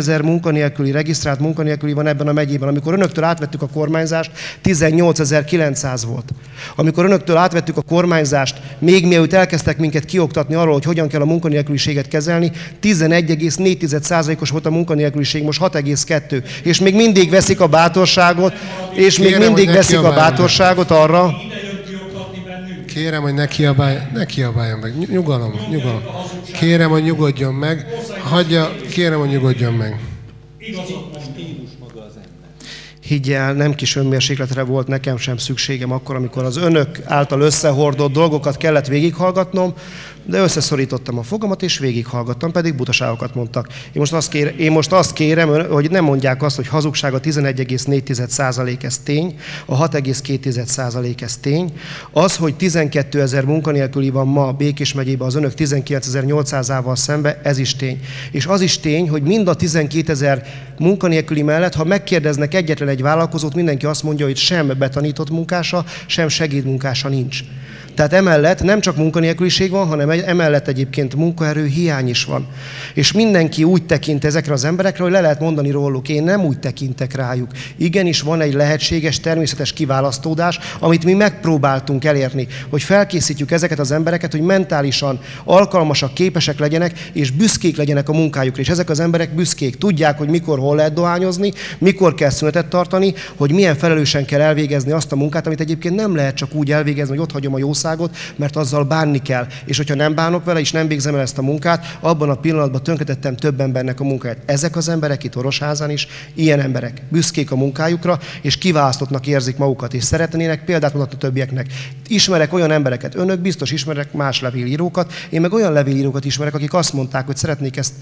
000 munkanélküli, regisztrált munkanélküli van ebben a megyében. Amikor önöktől átvettük a kormányzást, 18 900 volt. Amikor önöktől átvettük a kormányzást, még mielőtt elkezdtek minket kioktatni arról, hogy hogyan kell a munkanélküliséget kezelni, 11,4%-os volt a munkanélküliség, most 6,2. És még mindig veszik a bátorságot, arra... Kérem, hogy ne kiabáljon meg. Nyugalom. Kérem, hogy nyugodjon meg. Kérem, hogy nyugodjon meg. Higgyel, nem kis önmérsékletre volt nekem sem szükségem akkor, amikor az önök által összehordott dolgokat kellett végighallgatnom, de összeszorítottam a fogamat, és végighallgattam, pedig butaságokat mondtak. Én most azt kérem, hogy nem mondják azt, hogy hazugság a 11,4% ez tény, a 6,2% ez tény. Az, hogy 12 000 munkanélküli van ma Békés megyében az önök 19.800-ával szembe, ez is tény. És az is tény, hogy mind a 12 000 munkanélküli mellett, ha megkérdeznek egyetlen egy vállalkozót, mindenki azt mondja, hogy sem betanított munkása, sem segédmunkása nincs. Tehát emellett nem csak munkanélküliség van, hanem emellett egyébként munkaerő hiány is van. És mindenki úgy tekint ezekre az emberekre, hogy le lehet mondani róluk. Én nem úgy tekintek rájuk. Igenis van egy lehetséges, természetes kiválasztódás, amit mi megpróbáltunk elérni, hogy felkészítjük ezeket az embereket, hogy mentálisan alkalmasak, képesek legyenek, és büszkék legyenek a munkájukra. És ezek az emberek büszkék. Tudják, hogy mikor, hol lehet dohányozni, mikor kell szünetet tartani, hogy milyen felelősen kell elvégezni azt a munkát, amit egyébként nem lehet csak úgy elvégezni, hogy ott hagyom a jószágot, mert azzal bánni kell. És hogyha nem bánok vele, és nem végzem el ezt a munkát, abban a pillanatban tönkretettem több embernek a munkáját. Ezek az emberek itt Orosházán is ilyen emberek. Büszkék a munkájukra, és kiválasztottnak érzik magukat, és szeretnének példát mutatni a többieknek. Ismerek olyan embereket, önök biztos ismerek más levélírókat, én meg olyan levélírókat ismerek, akik azt mondták, hogy szeretnék ezt,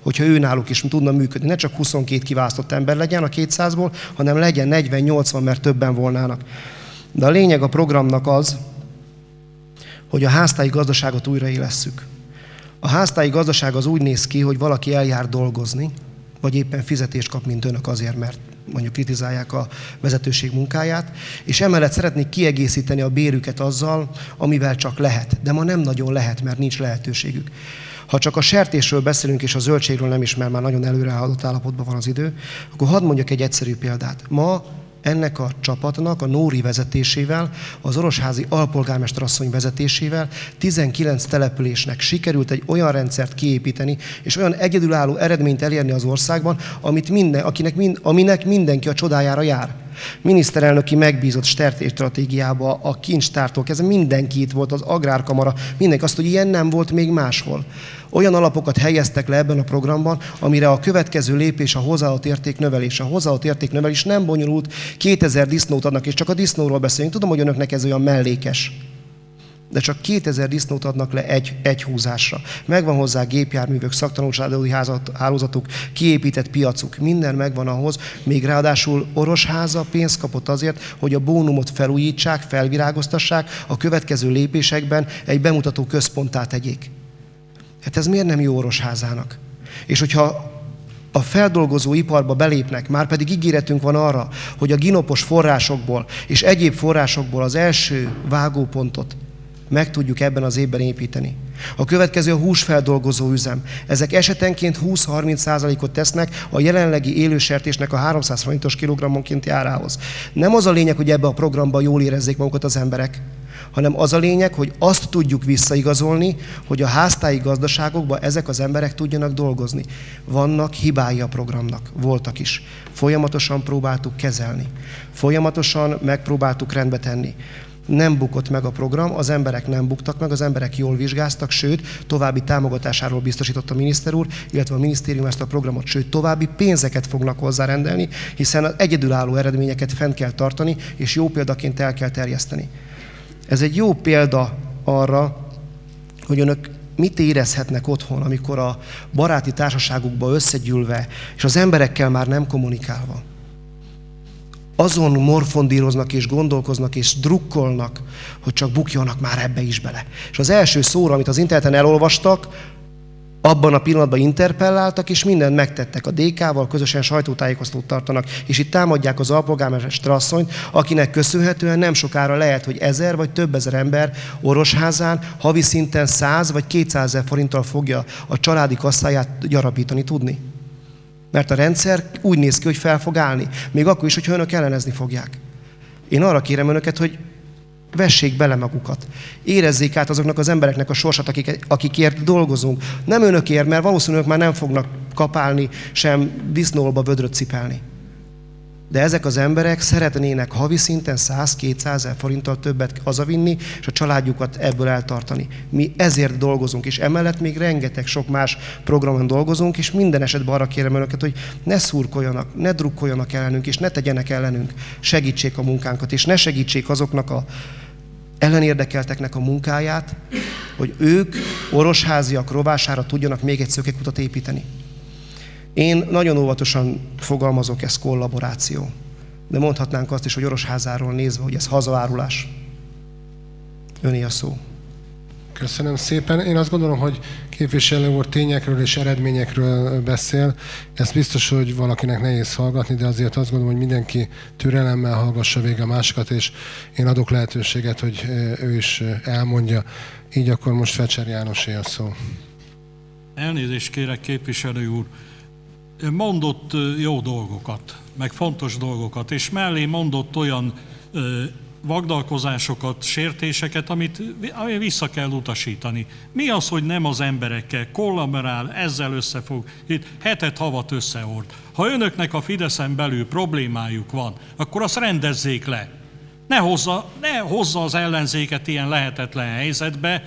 hogyha őnáluk is tudna működni. Ne csak 22 kiválasztott ember legyen a 200-ból, hanem legyen 40-80, mert többen volnának. De a lényeg a programnak az, hogy a háztáji gazdaságot újraélesszük. A háztáji gazdaság az úgy néz ki, hogy valaki eljár dolgozni, vagy éppen fizetést kap, mint önök azért, mert mondjuk kritizálják a vezetőség munkáját, és emellett szeretnék kiegészíteni a bérüket azzal, amivel csak lehet. De ma nem nagyon lehet, mert nincs lehetőségük. Ha csak a sertésről beszélünk, és a zöldségről nem is, mert már nagyon előre haladott állapotban van az idő, akkor hadd mondjak egy egyszerű példát. Ma ennek a csapatnak, a Nóri vezetésével, az orosházi alpolgármester asszony vezetésével 19 településnek sikerült egy olyan rendszert kiépíteni, és olyan egyedülálló eredményt elérni az országban, aminek mindenki a csodájára jár. Miniszterelnöki megbízott stratégiába, a kincstártól kezdve mindenki itt volt, az agrárkamara, mindenki azt, hogy ilyen nem volt még máshol. Olyan alapokat helyeztek le ebben a programban, amire a következő lépés a hozzáadott értéknövelés. A hozzáadott értéknövelés nem bonyolult, 2000 disznót adnak, és csak a disznóról beszélünk. Tudom, hogy önöknek ez olyan mellékes, de csak 2000 disznót adnak le egy húzásra. Megvan hozzá gépjárművök, szaktanulsági hálózatuk, kiépített piacuk, minden megvan ahhoz, még ráadásul Orosháza pénzt kapott azért, hogy a bónumot felújítsák, felvirágoztassák, a következő lépésekben egy bemutató központtá tegyék. Hát ez miért nem jó Orosházának? És hogyha a feldolgozó iparba belépnek, már pedig ígéretünk van arra, hogy a ginopos forrásokból és egyéb forrásokból az első vágópontot meg tudjuk ebben az évben építeni. A következő a húsfeldolgozó üzem. Ezek esetenként 20-30%-ot tesznek a jelenlegi élősertésnek a 300 forintos kilogrammonkénti árához. Nem az a lényeg, hogy ebbe a programban jól érezzék magukat az emberek, hanem az a lényeg, hogy azt tudjuk visszaigazolni, hogy a háztáji gazdaságokban ezek az emberek tudjanak dolgozni. Vannak hibái a programnak, voltak is. Folyamatosan próbáltuk kezelni. Folyamatosan megpróbáltuk rendbe tenni. Nem bukott meg a program, az emberek nem buktak meg, az emberek jól vizsgáztak, sőt, további támogatásáról biztosított a miniszter úr, illetve a minisztérium ezt a programot, sőt, további pénzeket fognak hozzárendelni, hiszen az egyedülálló eredményeket fent kell tartani, és jó példaként el kell terjeszteni. Ez egy jó példa arra, hogy önök mit érezhetnek otthon, amikor a baráti társaságukba összegyűlve, és az emberekkel már nem kommunikálva, azon morfondíroznak és gondolkoznak és drukkolnak, hogy csak bukjanak már ebbe is bele. És az első szóra, amit az interneten elolvastak, abban a pillanatban interpelláltak, és mindent megtettek. A DK-val közösen sajtótájékoztatót tartanak, és itt támadják az alpolgármester asszonyt, akinek köszönhetően nem sokára lehet, hogy 1000 vagy több ezer ember Orosházán havi szinten 100 vagy 200 000 forinttal fogja a családi kasszáját gyarapítani tudni. Mert a rendszer úgy néz ki, hogy fel fog állni. Még akkor is, hogyha önök ellenezni fogják. Én arra kérem önöket, hogy vessék bele magukat. Érezzék át azoknak az embereknek a sorsát, akikért dolgozunk. Nem önökért, mert valószínűleg már nem fognak kapálni, sem disznóba vödröt cipelni. De ezek az emberek szeretnének havi szinten 100-200 000 forinttal többet hazavinni, és a családjukat ebből eltartani. Mi ezért dolgozunk, és emellett még rengeteg sok más programon dolgozunk, és minden esetben arra kérem önöket, hogy ne szurkoljanak, ne drukkoljanak ellenünk, és ne tegyenek ellenünk. Segítsék a munkánkat, és ne segítsék azoknak a ellenérdekelteknek a munkáját, hogy ők orosháziak rovására tudjanak még egy szökekutat építeni. Én nagyon óvatosan fogalmazok, ez kollaboráció. De mondhatnánk azt is, hogy Orosházáról nézve, hogy ez hazaárulás. Öné a szó. Köszönöm szépen. Én azt gondolom, hogy képviselő úr tényekről és eredményekről beszél. Ez biztos, hogy valakinek nehéz hallgatni, de azért azt gondolom, hogy mindenki türelemmel hallgassa végig a másikat, és én adok lehetőséget, hogy ő is elmondja. Így akkor most Fecser Jánosé a szó. Elnézést kérek, képviselő úr. Mondott jó dolgokat, meg fontos dolgokat, és mellé mondott olyan vagdalkozásokat, sértéseket, amit vissza kell utasítani. Mi az, hogy nem az emberekkel kollaborál, ezzel összefog, itt hetet havat összeord. Ha önöknek a Fideszen belül problémájuk van, akkor azt rendezzék le. Ne hozza az ellenzéket ilyen lehetetlen helyzetbe,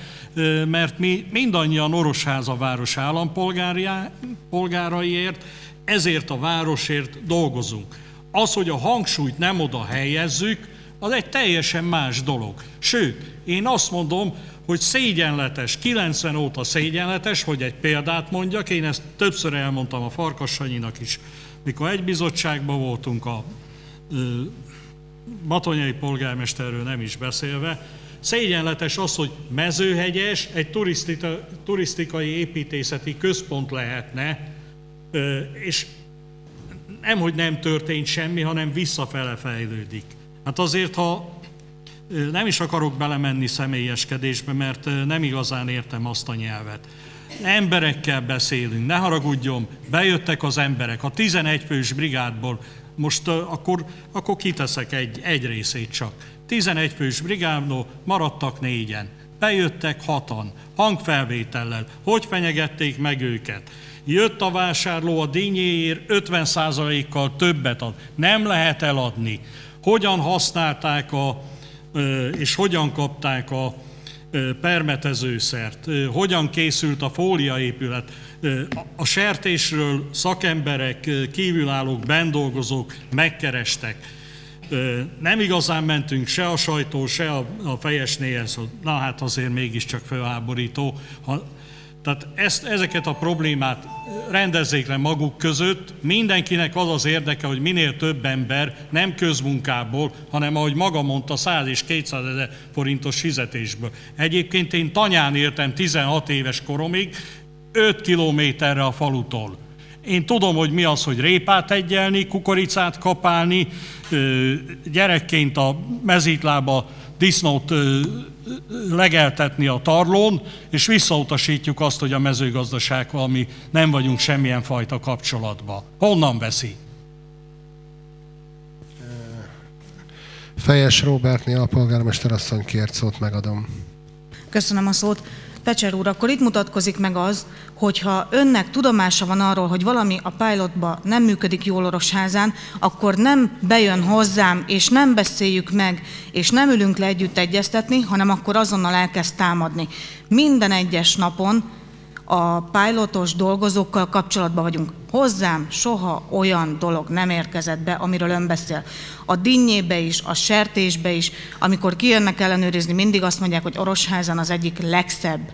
mert mi mindannyian Orosháza város állampolgáraiért, ezért a városért dolgozunk. Az, hogy a hangsúlyt nem oda helyezzük, az egy teljesen más dolog. Sőt, én azt mondom, hogy szégyenletes, 90 óta szégyenletes, hogy egy példát mondjak, én ezt többször elmondtam a Farkas Sanyinak is, mikor egy bizottságban voltunk, a batonyai polgármesterről nem is beszélve, Szégyenletes az, hogy Mezőhegyes egy turisztikai építészeti központ lehetne, és nemhogy nem történt semmi, hanem visszafele fejlődik. Hát azért, ha nem is akarok belemenni személyeskedésbe, mert nem igazán értem azt a nyelvet. Emberekkel beszélünk, ne haragudjon, bejöttek az emberek a 11 fős brigádból, most akkor kiteszek egy részét csak. 11 fős brigádból maradtak 4-en, bejöttek 6-an, hangfelvétellel, hogy fenyegették meg őket. Jött a vásárló a dinnyéért 50%-kal többet ad, nem lehet eladni. Hogyan használták és hogyan kapták a permetezőszert, hogyan készült a fóliaépület. A sertésről szakemberek, kívülállók, bendolgozók megkerestek. Nem igazán mentünk se a sajtó, se a fejesnéhez, na hát azért mégiscsak felháborító. Tehát ezeket a problémát rendezzék le maguk között, mindenkinek az az érdeke, hogy minél több ember nem közmunkából, hanem ahogy maga mondta, 100 és 200 ezer forintos fizetésből. Egyébként én Tanyán éltem 16 éves koromig, 5 kilométerre a falutól. Én tudom, hogy mi az, hogy répát egyelni, kukoricát kapálni, gyerekként a mezítlába disznót legeltetni a tarlón, és visszautasítjuk azt, hogy a mezőgazdasággal mi nem vagyunk semmilyen fajta kapcsolatban. Honnan veszi? Fejes Róbertné alpolgármester asszony kért szót, megadom. Köszönöm a szót. Pecser úr, akkor itt mutatkozik meg az, hogyha önnek tudomása van arról, hogy valami a pilotba nem működik jól Orosházán, akkor nem bejön hozzám, és nem beszéljük meg, és nem ülünk le együtt egyeztetni, hanem akkor azonnal elkezd támadni. Minden egyes napon a pilotos dolgozókkal kapcsolatban vagyunk. Hozzám soha olyan dolog nem érkezett be, amiről ön beszél. A dinnyébe is, a sertésbe is, amikor kijönnek ellenőrizni, mindig azt mondják, hogy Orosházán az egyik legszebb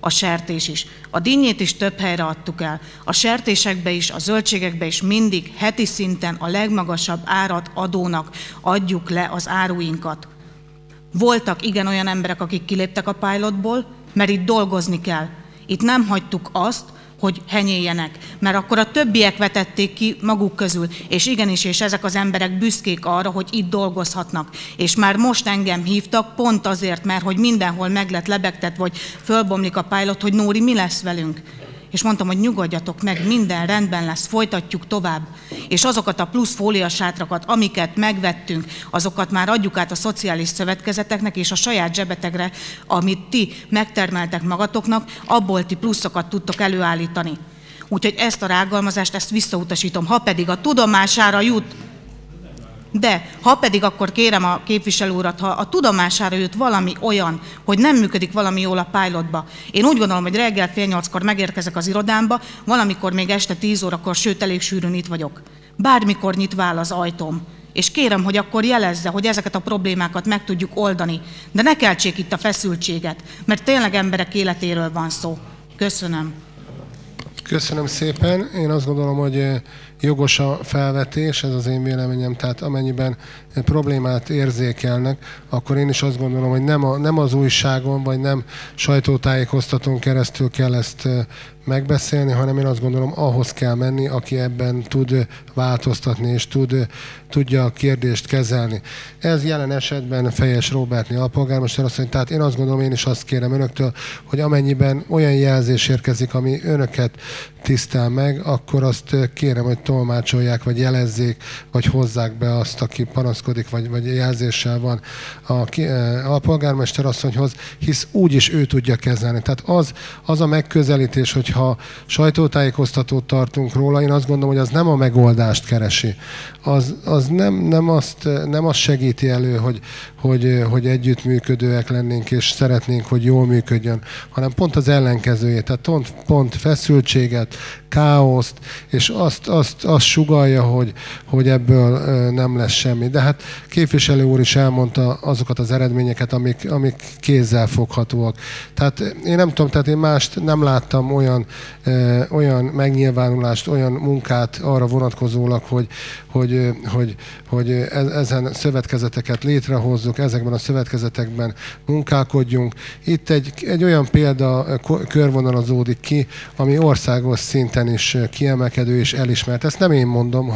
a sertés is. A dinnyét is több helyre adtuk el. A sertésekbe is, a zöldségekbe is mindig heti szinten a legmagasabb árat adónak adjuk le az áruinkat. Voltak igen olyan emberek, akik kiléptek a pilotból, mert itt dolgozni kell. Itt nem hagytuk azt, hogy henyéljenek, mert akkor a többiek vetették ki maguk közül, és igenis, és ezek az emberek büszkék arra, hogy itt dolgozhatnak. És már most engem hívtak, pont azért, mert hogy mindenhol meg lett lebegtet, vagy fölbomlik a pilot, hogy Nóri, mi lesz velünk? És mondtam, hogy nyugodjatok meg, minden rendben lesz, folytatjuk tovább. És azokat a plusz fóliasátrakat, amiket megvettünk, azokat már adjuk át a szociális szövetkezeteknek, és a saját zsebetekre, amit ti megtermeltek magatoknak, abból ti pluszokat tudtok előállítani. Úgyhogy ezt a rágalmazást, ezt visszautasítom. Ha pedig a tudomására jut, de ha pedig akkor kérem a képviselő urat, ha a tudomására jut valami olyan, hogy nem működik valami jól a pilotba. Én úgy gondolom, hogy reggel 7:30-kor megérkezek az irodámba, valamikor még este 10 órakor, sőt elég sűrűn itt vagyok. Bármikor nyitva áll az ajtóm. És kérem, hogy akkor jelezze, hogy ezeket a problémákat meg tudjuk oldani. De ne keltsék itt a feszültséget, mert tényleg emberek életéről van szó. Köszönöm. Köszönöm szépen. Én azt gondolom, hogy jogos a felvetés, ez az én véleményem, tehát amennyiben problémát érzékelnek, akkor én is azt gondolom, hogy nem az újságon, vagy nem sajtótájékoztatón keresztül kell ezt megbeszélni, hanem én azt gondolom, ahhoz kell menni, aki ebben tud változtatni, és tudja a kérdést kezelni. Ez jelen esetben Fejes Róbertné alpolgármester asszony, tehát én azt gondolom, én is azt kérem önöktől, hogy amennyiben olyan jelzés érkezik, ami önöket tisztel meg, akkor azt kérem, hogy tolmácsolják, vagy jelezzék, vagy hozzák be azt, aki panaszkodik, vagy jelzéssel van a polgármester asszonyhoz, hisz úgyis ő tudja kezelni. Tehát az a megközelítés, hogyha sajtótájékoztatót tartunk róla, én azt gondolom, hogy az nem a megoldást keresi. Az nem azt segíti elő, hogy együttműködőek lennénk, és szeretnénk, hogy jól működjön, hanem pont az ellenkezőjét, tehát pont feszültséget, káoszt, és azt azt sugallja, hogy ebből nem lesz semmi. De hát képviselő úr is elmondta azokat az eredményeket, amik kézzel foghatóak. Tehát én nem tudom, tehát én mást nem láttam olyan megnyilvánulást, olyan munkát arra vonatkozólag, hogy ezen szövetkezeteket létrehozzuk, ezekben a szövetkezetekben munkálkodjunk. Itt egy olyan példa körvonalazódik ki, ami országos szinten is kiemelkedő és elismert. Ezt nem én mondom,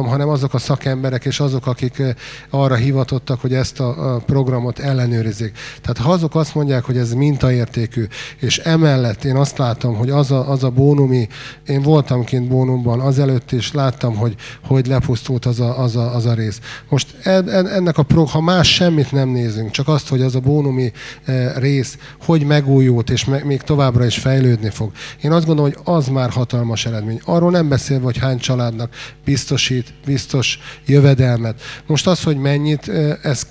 hanem azok a szakemberek és azok, akik arra hivatottak, hogy ezt a programot ellenőrizik. Tehát ha azok azt mondják, hogy ez mintaértékű, és emellett én azt látom, hogy az a bónumi, én voltam kint Bónumban azelőtt, és láttam, hogy lepusztult az a rész. Most ennek ha más semmit nem nézünk, csak azt, hogy az a bónumi rész hogy megújult, és még továbbra is fejlődni fog. Én azt gondolom, hogy az már hatalmas eredmény. Arról nem beszélve, hogy hány családnak biztos jövedelmet. Most az, hogy mennyit,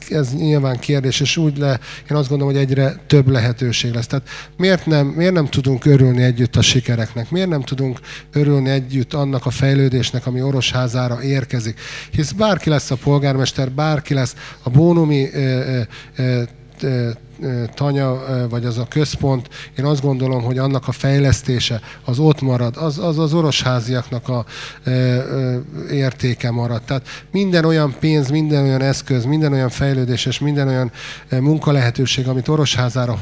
ez nyilván kérdés, és én azt gondolom, hogy egyre több lehetőség lesz. Tehát miért nem tudunk örülni együtt a sikereknek? Miért nem tudunk örülni együtt annak a fejlődésnek, ami Orosházára érkezik? Hisz bárki lesz a polgármester, bárki lesz a bónumi tanya, vagy az a központ, én azt gondolom, hogy annak a fejlesztése az ott marad, az orosháziaknak a értéke marad. Tehát minden olyan pénz, minden olyan eszköz, minden olyan fejlődés és minden olyan munkalehetőség, amit Orosházára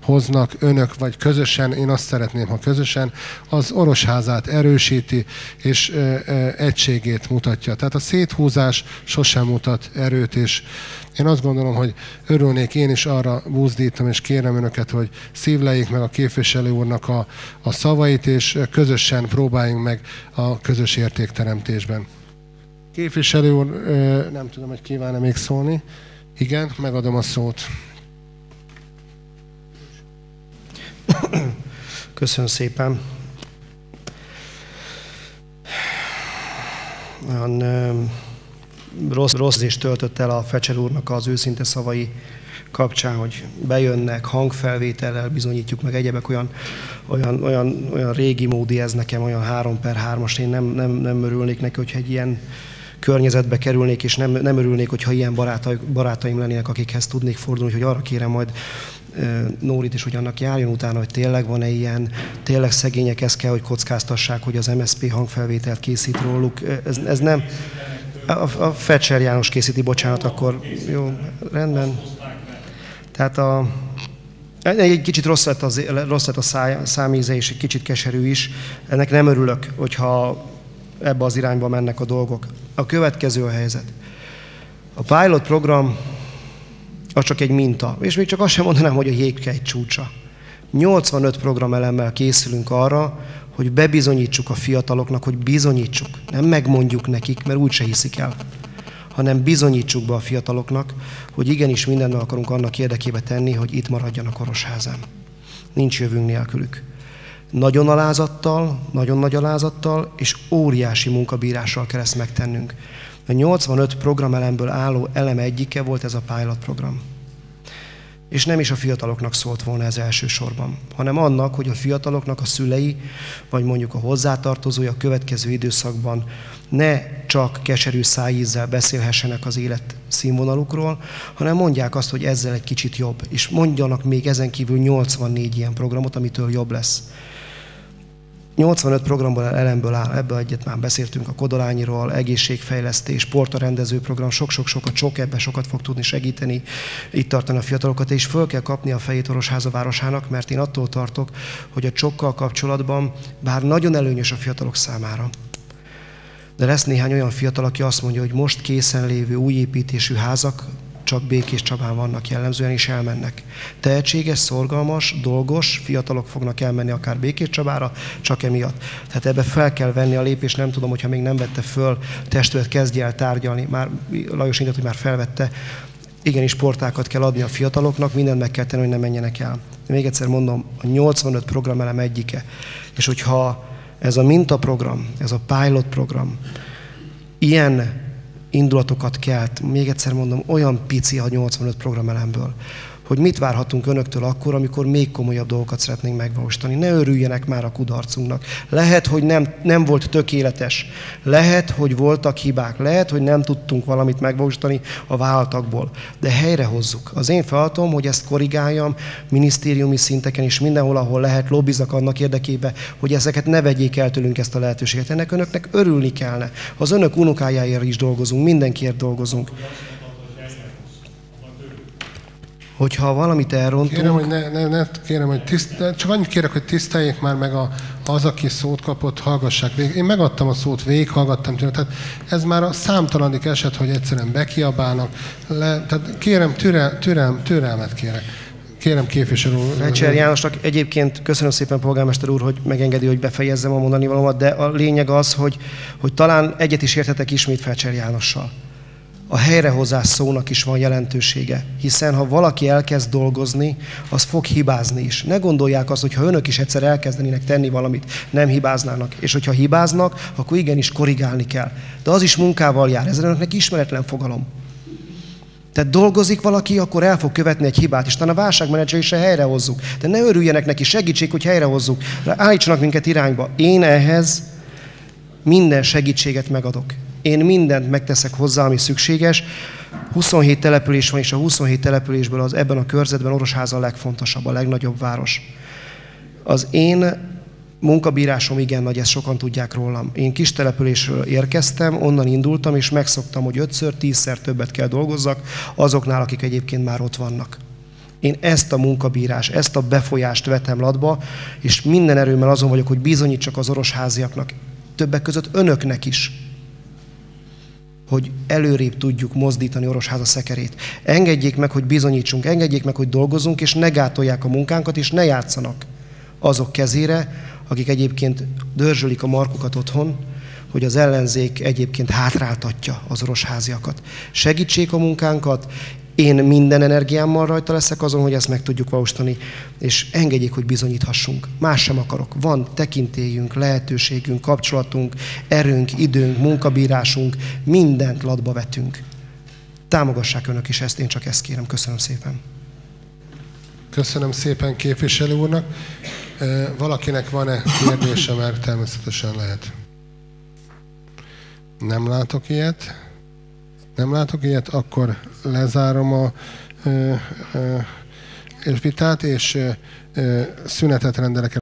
hoznak önök, vagy közösen, én azt szeretném, ha közösen, az Orosházát erősíti, és egységét mutatja. Tehát a széthúzás sosem mutat erőt, és én azt gondolom, hogy örülnék, én is arra buzdítom, és kérem önöket, hogy szívleljék meg a képviselő úrnak a szavait, és közösen próbáljunk meg a közös értékteremtésben. Képviselő úr, nem tudom, hogy kíván-e még szólni. Igen, megadom a szót. Köszönöm szépen. Olyan rossz és töltött el a Fecser úrnak az őszinte szavai kapcsán, hogy bejönnek, hangfelvétellel bizonyítjuk meg egyebek, olyan régi módi ez nekem, olyan 3x3-as, én nem örülnék neki, hogyha egy ilyen környezetbe kerülnék, és nem örülnék, hogyha ilyen barátaim lennének, akikhez tudnék fordulni, hogy arra kérem majd Nórit is, hogy annak járjon utána, hogy tényleg van-e ilyen, tényleg szegények ezt kell, hogy kockáztassák, hogy az MSZP hangfelvételt készít róluk. Ez nem... A Fecser János készíti, bocsánat, akkor jó, rendben. Tehát egy kicsit rossz lett a számíze, és egy kicsit keserű is. Ennek nem örülök, hogyha ebbe az irányba mennek a dolgok. A következő a helyzet. A pilot program az csak egy minta, és még csak azt sem mondanám, hogy a jéghegy csúcsa. 85 programelemmel készülünk arra, hogy bebizonyítsuk a fiataloknak, hogy bizonyítsuk. Nem megmondjuk nekik, mert úgyse hiszik el, hanem bizonyítsuk be a fiataloknak, hogy igenis mindent akarunk annak érdekébe tenni, hogy itt maradjanak Orosházán. Nincs jövőnk nélkülük. Nagyon nagy alázattal és óriási munkabírással kell ezt megtennünk. A 85 programelemből álló elem egyike volt ez a pilot program. És nem is a fiataloknak szólt volna ez elsősorban, hanem annak, hogy a fiataloknak a szülei, vagy mondjuk a hozzátartozója a következő időszakban ne csak keserű szájízzel beszélhessenek az élet színvonalukról, hanem mondják azt, hogy ezzel egy kicsit jobb, és mondjanak még ezen kívül 84 ilyen programot, amitől jobb lesz. 85 programból elemből áll, ebből egyet már beszéltünk, a Kodolányiról, egészségfejlesztés, sportrendező program, sok, ebben sokat fog tudni segíteni, itt tartani a fiatalokat, és föl kell kapni a fejét Orosháza városának, mert én attól tartok, hogy a csokkal kapcsolatban, bár nagyon előnyös a fiatalok számára, de lesz néhány olyan fiatal, aki azt mondja, hogy most készen lévő új építésű házak csak Békés Csabán vannak jellemzően, és elmennek. Tehetséges, szorgalmas, dolgos fiatalok fognak elmenni akár Békés Csabára, csak emiatt. Tehát ebbe fel kell venni a lépést, nem tudom, hogyha még nem vette föl, testület kezdje el tárgyalni, már Lajos indult, hogy már felvette, igenis portákat kell adni a fiataloknak, mindent meg kell tenni, hogy ne menjenek el. De még egyszer mondom, a 85 programelem egyike. És hogyha ez a mintaprogram, ez a pilot program ilyen indulatokat kelt, még egyszer mondom, olyan pici a 85 programelemből, hogy mit várhatunk önöktől akkor, amikor még komolyabb dolgokat szeretnénk megvalósítani. Ne örüljenek már a kudarcunknak. Lehet, hogy nem volt tökéletes. Lehet, hogy voltak hibák. Lehet, hogy nem tudtunk valamit megvalósítani a vállalatokból. De helyrehozzuk. Az én feladatom, hogy ezt korrigáljam minisztériumi szinteken is, mindenhol, ahol lehet, lobbizak annak érdekében, hogy ezeket ne vegyék el tőlünk ezt a lehetőséget. Ennek önöknek örülni kellene. Az önök unokájáért is dolgozunk, mindenkiért dolgozunk. Hogyha valamit elrontunk... Kérem, hogy kérem, hogy csak annyit kérek, hogy tiszteljék már meg az, aki szót kapott, hallgassák végig. Én megadtam a szót, végighallgattam tőle. Tehát ez már a számtalanik eset, hogy egyszerűen bekiabálnak. Tehát kérem, türelmet kérek. Kérem, képviselő úr. Fecser Jánosnak egyébként köszönöm szépen, polgármester úr, hogy megengedi, hogy befejezzem a mondani valómat, de a lényeg az, hogy talán egyet is érthetek ismét Fecser Jánossal. A helyrehozás szónak is van jelentősége, hiszen ha valaki elkezd dolgozni, az fog hibázni is. Ne gondolják azt, hogy ha önök is egyszer elkezdenének tenni valamit, nem hibáznának. És hogyha hibáznak, akkor igenis korrigálni kell. De az is munkával jár, ez önöknek ismeretlen fogalom. Tehát dolgozik valaki, akkor el fog követni egy hibát, és talán a válságmenedzselésre helyrehozzuk. De ne örüljenek neki, segítség, hogy helyrehozzuk. Állítsanak minket irányba. Én ehhez minden segítséget megadok. Én mindent megteszek hozzá, ami szükséges. 27 település van, és a 27 településből ebben a körzetben Orosháza a legfontosabb, a legnagyobb város. Az én munkabírásom igen nagy, ezt sokan tudják rólam. Én kis településről érkeztem, onnan indultam, és megszoktam, hogy 5-ször, 10-szer többet kell dolgozzak azoknál, akik egyébként már ott vannak. Én ezt a munkabírás, ezt a befolyást vetem latba, és minden erőmmel azon vagyok, hogy bizonyítsak az orosháziaknak, többek között önöknek is, hogy előrébb tudjuk mozdítani Orosháza szekerét. Engedjék meg, hogy bizonyítsunk, engedjék meg, hogy dolgozzunk, és ne gátolják a munkánkat, és ne játszanak azok kezére, akik egyébként dörzsölik a markukat otthon, hogy az ellenzék egyébként hátráltatja az orosháziakat. Segítsék a munkánkat, én minden energiámmal rajta leszek azon, hogy ezt meg tudjuk valósítani, és engedjék, hogy bizonyíthassunk. Más sem akarok. Van tekintélyünk, lehetőségünk, kapcsolatunk, erőnk, időnk, munkabírásunk, mindent latba vetünk. Támogassák önök is ezt, én csak ezt kérem. Köszönöm szépen. Köszönöm szépen képviselő úrnak. Valakinek van-e kérdése, mert természetesen lehet. Nem látok ilyet, akkor lezárom a vitát, és szünetet rendelek.